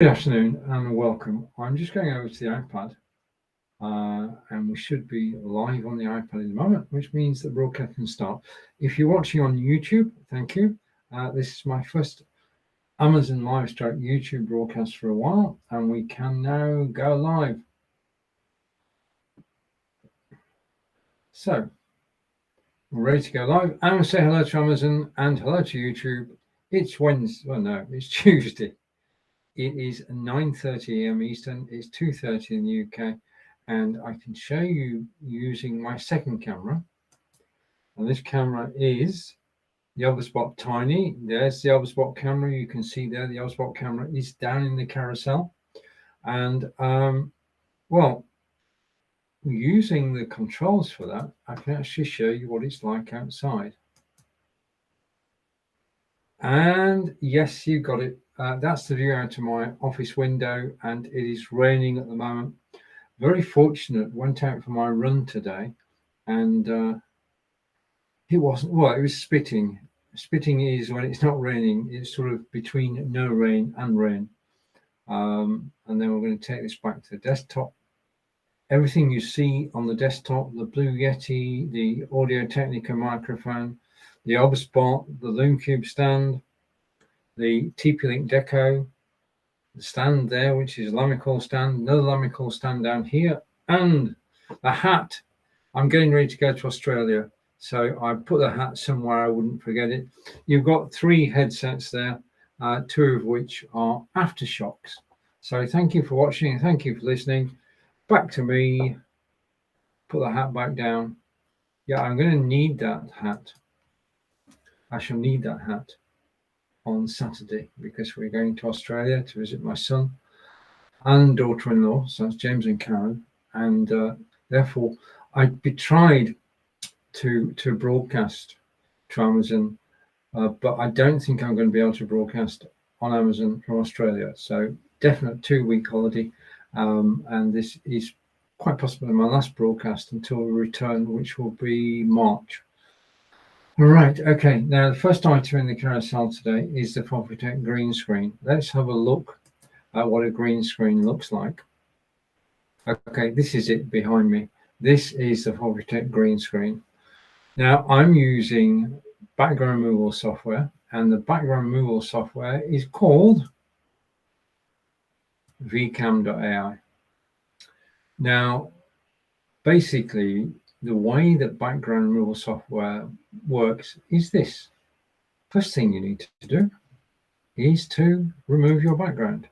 Good afternoon and welcome. I'm just going over to the iPad and we should be live on the iPad in a moment, which means the broadcast can start. If you're watching on YouTube, thank you. This is my first Amazon Live Stroke YouTube broadcast for a while, and we can now go live. So, we're ready to go live. I'm going to say hello to Amazon and hello to YouTube. It's Wednesday, well, no, it's Tuesday. It is 9:30 a.m. Eastern. It's 2:30 in the UK, and I can show you using my second camera. And this camera is the Overspot Tiny. There's the Overspot camera. You can see there the Overspot camera is down in the carousel, and well, using the controls for that, I can actually show you what it's like outside. And yes, you got it. That's the view out of my office window, and it is raining at the moment. Very fortunate. Went out for my run today, and it wasn't. Well, it was spitting. Spitting is when it's not raining. It's sort of between no rain and rain. And then we're going to take this back to the desktop. Everything you see on the desktop, the Blue Yeti, the Audio Technica microphone, the Overspot, the LoomCube stand, the TP-Link Deco, the stand there, which is a Lamicall stand, another Lamicall stand down here, and a hat. I'm getting ready to go to Australia, so I put the hat somewhere I wouldn't forget it. You've got 3 headsets there, 2 of which are Aftershocks. So thank you for watching, thank you for listening. Back to me. Put the hat back down. Yeah, I'm going to need that hat. I shall need that hat on Saturday because we're going to Australia to visit my son and daughter-in-law. So that's James and Karen, and therefore I tried to broadcast to Amazon, but I don't think I'm going to be able to broadcast on Amazon from Australia. So definite 2-week holiday, and this is quite possibly my last broadcast until we return, which will be March. All right, okay. Now the first item in the carousel today is the Fovitec green screen. Let's have a look at what a green screen looks like. Okay, this is it behind me. This is the Fovitec green screen. Now I'm using background removal software, and the background removal software is called vcam.ai. Now, basically, the way that background removal software works is this. First thing you need to do is to remove your background.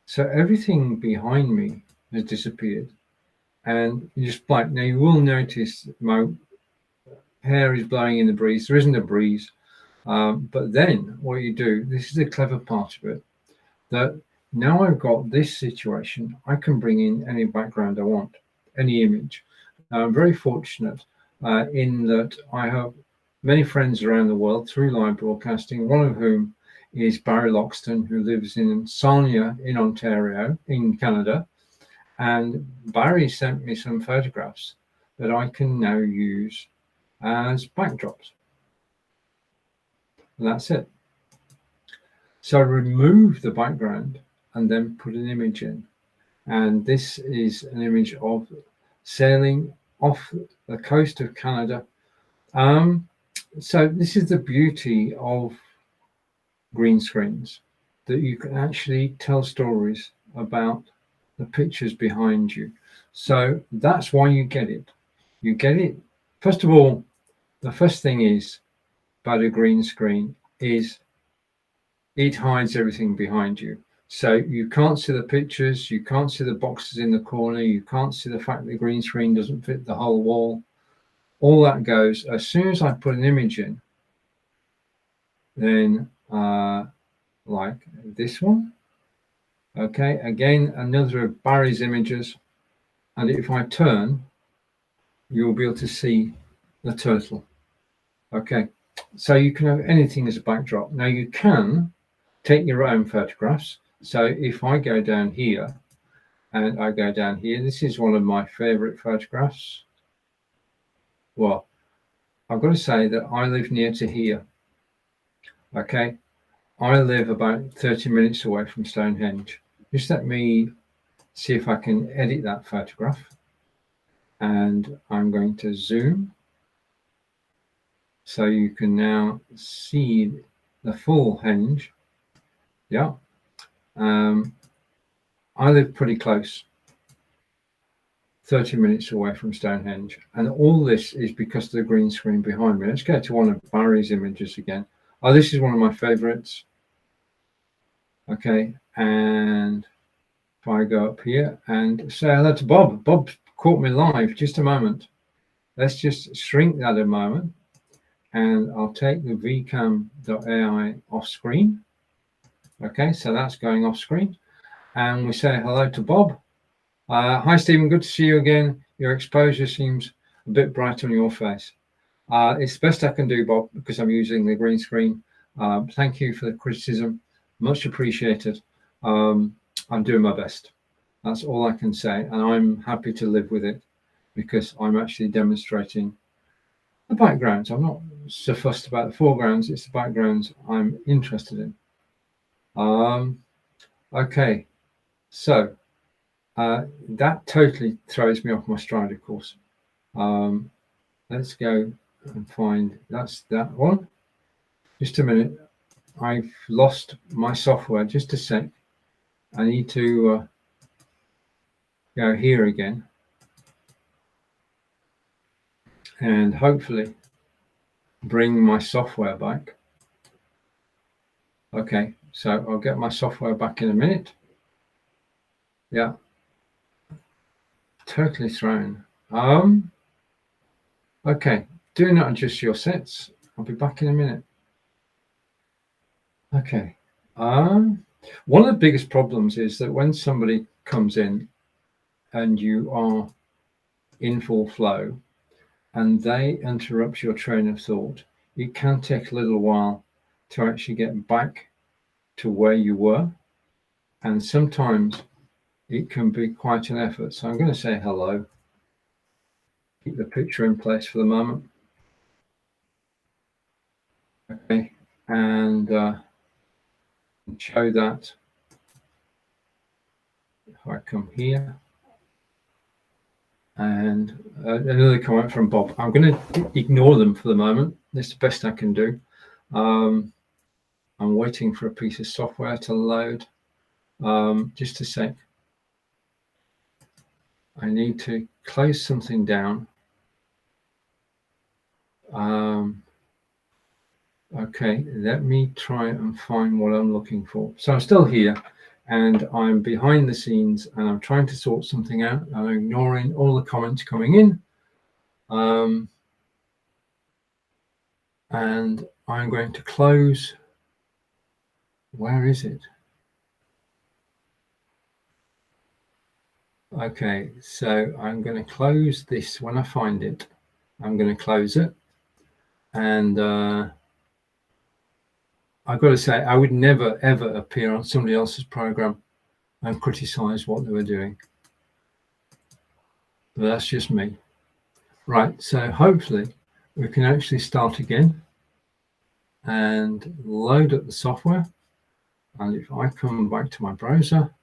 So everything behind me has disappeared, and just blank. Now you will notice my hair is blowing in the breeze. There isn't a breeze, but then what you do, this is the clever part of it, that now I've got this situation, I can bring in any background I want, any image. Now I'm very fortunate in that I have many friends around the world through live broadcasting, one of whom is Barry Loxton, who lives in Sarnia in Ontario, in Canada. And Barry sent me some photographs that I can now use as backdrops. And that's it. So I remove the background and then put an image in. And this is an image of sailing off the coast of Canada. So this is the beauty of green screens, that you can actually tell stories about the pictures behind you. So that's why you get it. You get it. First of all, the first thing is about a green screen is it hides everything behind you. So you can't see the pictures, you can't see the boxes in the corner, you can't see the fact that the green screen doesn't fit the whole wall. All that goes. As soon as I put an image in, then like this one, okay, again, another of Barry's images, and if I turn, you'll be able to see the turtle. Okay, so you can have anything as a backdrop. Now you can take your own photographs. So if I go down here and I go down here, this is one of my favorite photographs. Well, I've got to say that I live near to here. Okay, I live about 30 minutes away from Stonehenge. Just let me see if I can edit that photograph. And I'm going to zoom. So you can now see the full henge. Yeah. I live pretty close, 30 minutes away from Stonehenge. And all this is because of the green screen behind me. Let's go to one of Barry's images again. Oh, this is one of my favorites. Okay, and if I go up here and say hello to Bob. Bob caught me live, just a moment. Let's just shrink that a moment. And I'll take the vcam.ai off screen. Okay, so that's going off screen. And we say hello to Bob. Hi, Stephen. Good to see you again. Your exposure seems a bit bright on your face. It's the best I can do, Bob, because I'm using the green screen. Thank you for the criticism. Much appreciated. I'm doing my best. That's all I can say. And I'm happy to live with it because I'm actually demonstrating the backgrounds. I'm not so fussed about the foregrounds. It's the backgrounds I'm interested in. Okay, so that totally throws me off my stride, of course. Let's go and find, that's that one. Just a minute. I've lost my software. Just a sec. I need to go here again. And hopefully bring my software back. Okay, so I'll get my software back in a minute. Yeah, totally thrown. Okay, do not adjust your sets. I'll be back in a minute. Okay. One of the biggest problems is that when somebody comes in and you are in full flow and they interrupt your train of thought, it can take a little while to actually get back to where you were. And sometimes it can be quite an effort. So I'm going to say hello. Keep the picture in place for the moment. Okay. And show that. If I come here. And another comment from Bob. I'm going to ignore them for the moment. That's the best I can do. I'm waiting for a piece of software to load. Just a sec. I need to close something down. Okay, let me try and find what I'm looking for. So I'm still here and I'm behind the scenes and I'm trying to sort something out. I'm ignoring all the comments coming in. And I'm going to close. Where is it? Okay, so I'm going to close this when I find it. I'm going to close it. And I've got to say, I would never, ever appear on somebody else's program and criticize what they were doing. But that's just me. Right, so hopefully we can actually start again and load up the software. And if I come back to my browser,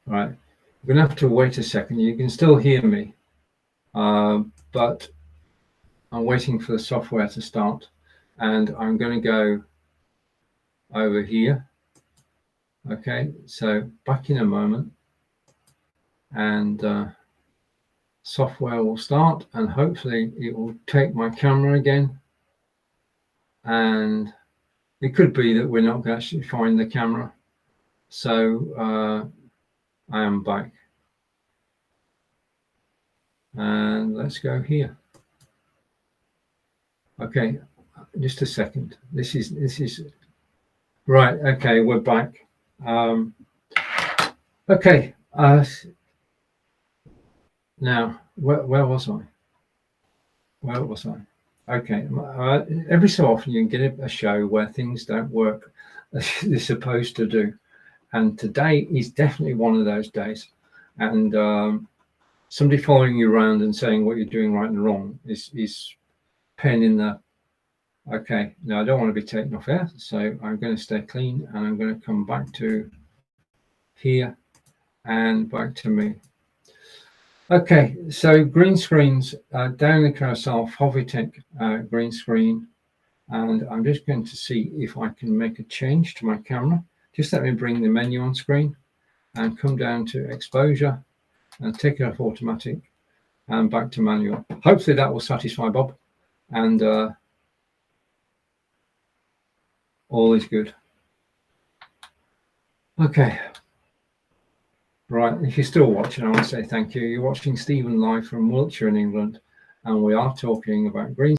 right, I'm going to have to wait a second. You can still hear me, but I'm waiting for the software to start. And I'm going to go over here. Okay, so back in a moment. And software will start and hopefully it will take my camera again. And it could be that we're not going to actually find the camera. So I am back. And let's go here. Okay, just a second. This is right. Okay, we're back. Okay. Now, where was I? Where was I? Okay. Every so often you can get a show where things don't work as they're supposed to do. And today is definitely one of those days. And somebody following you around and saying what you're doing right and wrong is pain in the Okay, now I don't want to be taken off air, so I'm going to stay clean, and I'm going to come back to here and back to me. Okay, so green screens, down the carousel, Fovitec green screen, and I'm just going to see if I can make a change to my camera. Just let me bring the menu on screen and come down to exposure and take it off automatic and back to manual. Hopefully that will satisfy Bob, and all is good. Okay. Right, if you're still watching, I want to say thank you. You're watching Stephen live from Wiltshire in England, and we are talking about green